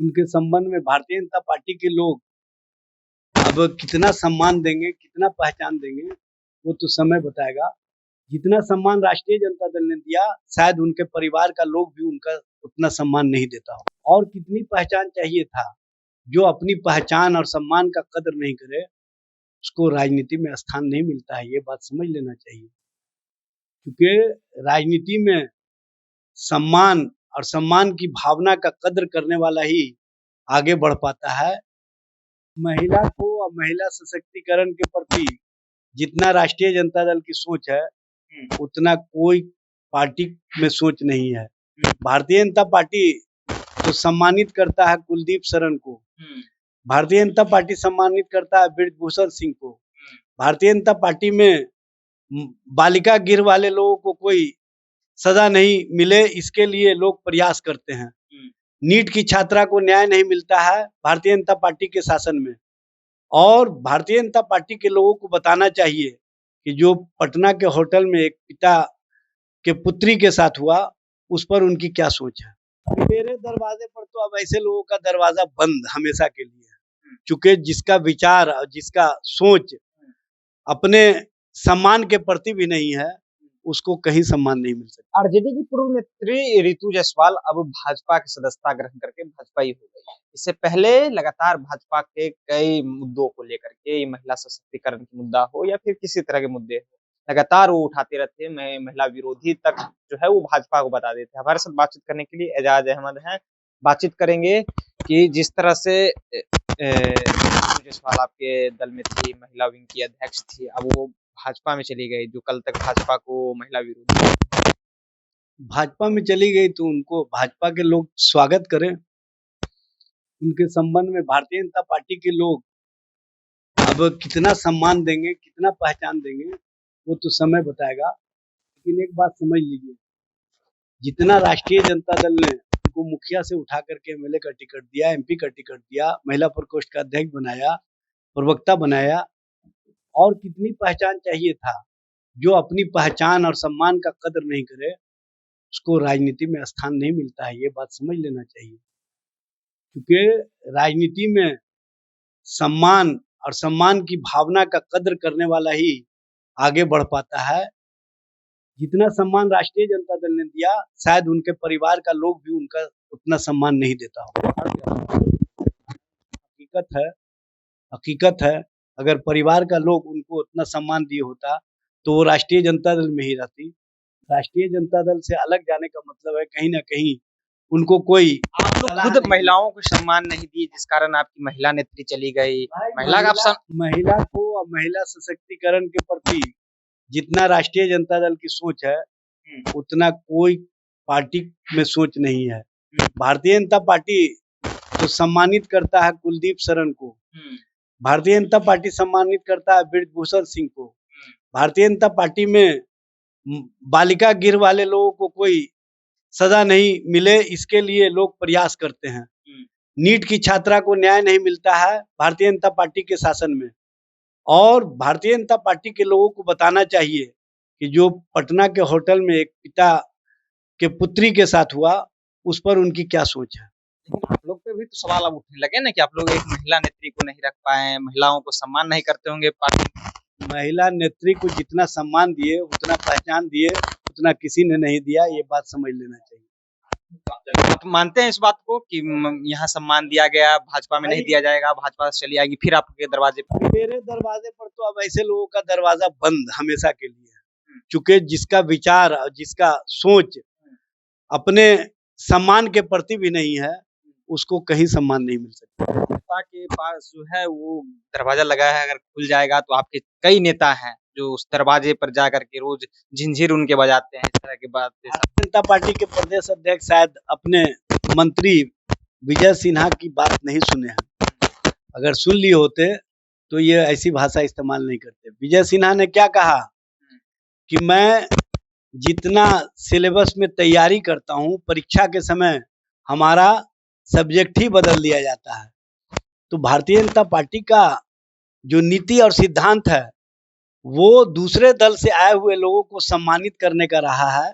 उनके संबंध में भारतीय जनता पार्टी के लोग अब कितना सम्मान देंगे, कितना पहचान देंगे, वो तो समय बताएगा। जितना सम्मान राष्ट्रीय जनता दल ने दिया, शायद उनके परिवार का लोग भी उनका उतना सम्मान नहीं देता हो। और कितनी पहचान चाहिए था। जो अपनी पहचान और सम्मान का कदर नहीं करे, उसको राजनीति में स्थान नहीं मिलता है। ये बात समझ लेना चाहिए, क्योंकि राजनीति में सम्मान और सम्मान की भावना का कदर करने वाला ही आगे बढ़ पाता है। महिला को और महिला सशक्तिकरण के प्रति जितना राष्ट्रीय जनता दल की सोच है, उतना कोई पार्टी में सोच नहीं है। भारतीय जनता पार्टी तो सम्मानित करता है कुलदीप शरण को, भारतीय जनता पार्टी सम्मानित करता है बृजभूषण सिंह को, भारतीय जनता पार्टी में बालिका गृह वाले लोगों को कोई सजा नहीं मिले, इसके लिए लोग प्रयास करते हैं। नीट की छात्रा को न्याय नहीं मिलता है भारतीय जनता पार्टी के शासन में। और भारतीय जनता पार्टी के लोगों को बताना चाहिए कि जो पटना के होटल में एक पिता के पुत्री के साथ हुआ, उस पर उनकी क्या सोच है। मेरे दरवाजे पर तो अब ऐसे लोगों का दरवाजा बंद हमेशा के लिए है, क्योंकि जिसका विचार और जिसका सोच अपने सम्मान के प्रति भी नहीं है, उसको कहीं सम्मान नहीं मिल सकता। आरजेडी की पूर्व नेत्री रितु जायसवाल अब भाजपा की सदस्यता ग्रहण करके भाजपाई हो गई। इससे पहले लगातार भाजपा के कई मुद्दों को लेकर के, महिला सशक्तिकरण की मुद्दा हो या फिर किसी तरह के मुद्दे हो, लगातार वो उठाते रहते। महिला विरोधी तक जो है वो भाजपा को बता देते हैं। हमारे साथ बातचीत करने के लिए एजाज अहमद हैं। बातचीत करेंगे कि जिस तरह से रितु जायसवाल आपके दल में थी, महिला विंग की अध्यक्ष थी, अब वो भाजपा में चली गई, जो कल तक भाजपा को महिला विरोधी भाजपा में चली गई, तो उनको भाजपा के लोग स्वागत करें। उनके संबंध में भारतीय जनता पार्टी के लोग अब कितना सम्मान देंगे, कितना पहचान देंगे, वो तो समय बताएगा। लेकिन एक बात समझ लीजिए, जितना राष्ट्रीय जनता दल ने उनको मुखिया से उठा करके एमएलए का टिकट दिया, एमपी का टिकट दिया, महिला प्रकोष्ठ का अध्यक्ष बनाया, प्रवक्ता बनाया, और कितनी पहचान चाहिए था। जो अपनी पहचान और सम्मान का कदर नहीं करे, उसको राजनीति में स्थान नहीं मिलता है। ये बात समझ लेना चाहिए, क्योंकि राजनीति में सम्मान और सम्मान की भावना का कदर करने वाला ही आगे बढ़ पाता है। जितना सम्मान राष्ट्रीय जनता दल ने दिया, शायद उनके परिवार का लोग भी उनका उतना सम्मान नहीं देता हो। हकीकत है, अगर परिवार का लोग उनको उतना सम्मान दिए होता, तो वो राष्ट्रीय जनता दल में ही रहती। राष्ट्रीय जनता दल से अलग जाने का मतलब है कहीं ना कहीं उनको कोई, आप लोग खुद महिलाओं को सम्मान नहीं दिए, जिस कारण आपकी महिला नेत्री चली गई। महिला को और महिला सशक्तिकरण के प्रति जितना राष्ट्रीय जनता दल की सोच है, उतना कोई पार्टी में सोच नहीं है। भारतीय जनता पार्टी तो सम्मानित करता है कुलदीप शरण को, भारतीय जनता पार्टी सम्मानित करता है बृजभूषण सिंह को, भारतीय जनता पार्टी में बालिका गृह वाले लोगों को कोई सजा नहीं मिले, इसके लिए लोग प्रयास करते हैं। नीट की छात्रा को न्याय नहीं मिलता है भारतीय जनता पार्टी के शासन में। और भारतीय जनता पार्टी के लोगों को बताना चाहिए कि जो पटना के होटल में एक पिता के पुत्री के साथ हुआ, उस पर उनकी क्या सोच है। आप लोग पे भी तो सवाल अब उठने लगे ना कि आप लोग एक महिला नेत्री को नहीं रख पाए, महिलाओं को सम्मान नहीं करते होंगे पार्टी। महिला नेत्री को जितना सम्मान दिए, उतना पहचान दिए, उतना किसी ने नहीं दिया। ये बात समझ लेना चाहिए। आप मानते हैं इस बात को कि यहाँ सम्मान दिया गया, भाजपा में नहीं दिया जाएगा, भाजपा से चली आएगी फिर आपके दरवाजे पर? मेरे दरवाजे पर तो अब ऐसे लोगों का दरवाजा बंद हमेशा के लिए है, क्योंकि जिसका विचार और जिसका सोच अपने सम्मान के प्रति भी नहीं है, उसको कहीं सम्मान नहीं मिल सकता। नेता के पास जो है वो दरवाजा लगा है, अगर खुल जाएगा तो आपके कई नेता हैं जो उस दरवाजे पर जा करके रोज झिंझिर उनके बजाते हैं, इस तरह की बात। जनता पार्टी के प्रदेश अध्यक्ष शायद अपने मंत्री विजय सिन्हा की बात नहीं सुने हैं। अगर सुन लिए होते तो ये ऐसी भाषा इस्तेमाल नहीं करते। विजय सिन्हा ने क्या कहा कि मैं जितना सिलेबस में तैयारी करता हूँ, परीक्षा के समय हमारा सब्जेक्ट ही बदल दिया जाता है। तो भारतीय जनता पार्टी का जो नीति और सिद्धांत है, वो दूसरे दल से आए हुए लोगों को सम्मानित करने का रहा है,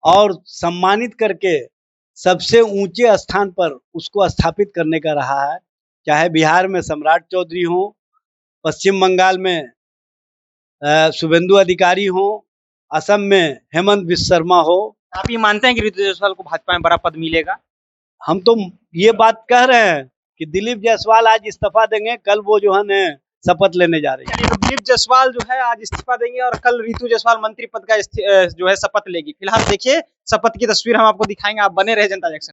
और सम्मानित करके सबसे ऊंचे स्थान पर उसको स्थापित करने का रहा है। चाहे बिहार में सम्राट चौधरी हो, पश्चिम बंगाल में शुभेंदु अधिकारी हो, असम में हेमंत विश्व शर्मा हो। आप ये मानते हैं कि ऋतु जायसवाल को भाजपा में बड़ा पद मिलेगा? हम तो ये बात कह रहे हैं कि दिलीप जायसवाल आज इस्तीफा देंगे, कल वो जो है न शपथ लेने जा रहे हैं। चलिए, तो दिलीप जायसवाल जो है आज इस्तीफा देंगे और कल ऋतु जायसवाल मंत्री पद का जो है शपथ लेगी। फिलहाल देखिए शपथ की तस्वीर हम आपको दिखाएंगे, आप बने रहे जनता जंक्शन।